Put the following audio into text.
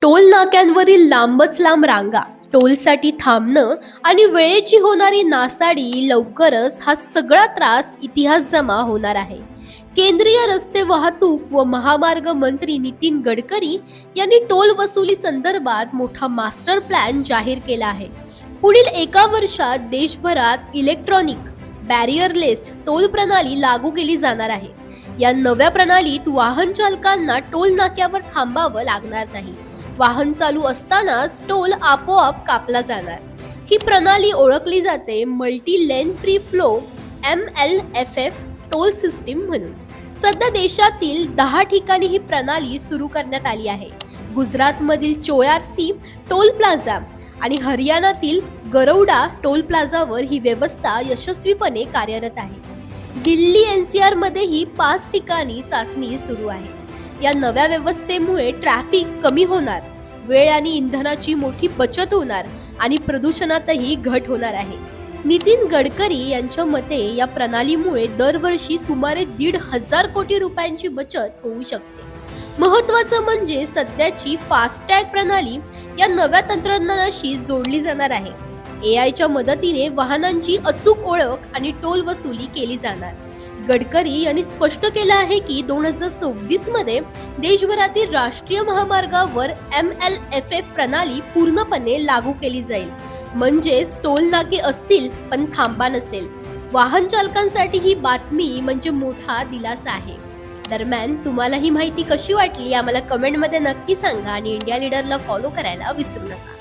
Toll नाक्यांवरील लांबच लांब रांगा, टोलसाठी थांबणं आणि वेळेची होणारी नासाडी, लवकरच हा सगळा त्रास इतिहास जमा होणार आहे. केंद्रीय रस्ते वाहतूक व महामार्ग मंत्री नितीन गडकरी यांनी टोल वसुली संदर्भात मोठा मास्टर प्लॅन जाहीर केला आहे. पुढील एका वर्षात देशभरात इलेक्ट्रॉनिक बॅरियरलेस टोल प्रणाली लागू केली जाणार आहे. या नव्या प्रणालीत वाहन चालकांना टोल नाक्यावर थांबावं लागणार नाही. वाहन चालू असतानाच टोल आपोआप कापला जाणार. ही प्रणाली ओळखली जाते multi lane free flow MLFF toll system म्हणून. सध्या देशातील 10 ठिकाणी ही प्रणाली सुरू करण्यात आली आहे. गुजरातमधील चोयारसी टोल प्लाझा आणि हरियाणातील गरौडा टोल प्लाझावर ही व्यवस्था यशस्वीपणे कार्यरत आहे. दिल्ली NCR मध्येही 5 ठिकाणी चाचणी सुरू आहे. या नव्या व्यवस्थेमुळे ट्रॅफिक कमी होणार, वेळ आणि इंधनाची मोठी बचत होणार आणि प्रदूषणातही घट होणार आहे. नितीन गडकरी यांच्या मते या प्रणालीमुळे दरवर्षी सुमारे 1,500 कोटी रुपयांची बचत होऊ शकते. महत्त्वाचं म्हणजे सध्याची फास्टॅग प्रणाली या नव्या तंत्रज्ञानाशी जोडली जाणार आहे. AI च्या मदतीने वाहनांची अचूक ओळख आणि टोल वसुली केली जाणार. गडकरी यांनी स्पष्ट केलं आहे की 2024 मध्ये देशभरातील राष्ट्रीय महामार्गावर MLFF प्रणाली पूर्णपणे लागू केली जाईल. म्हणजेच टोल नाके असतील पण थांबा नसेल. वाहन चालकांसाठी ही बातमी म्हणजे मोठा दिलासा आहे. दरम्यान तुम्हाला ही माहिती कशी वाटली आम्हाला कमेंटमध्ये नक्की सांगा आणि इंडिया लीडरला फॉलो करायला विसरू नका.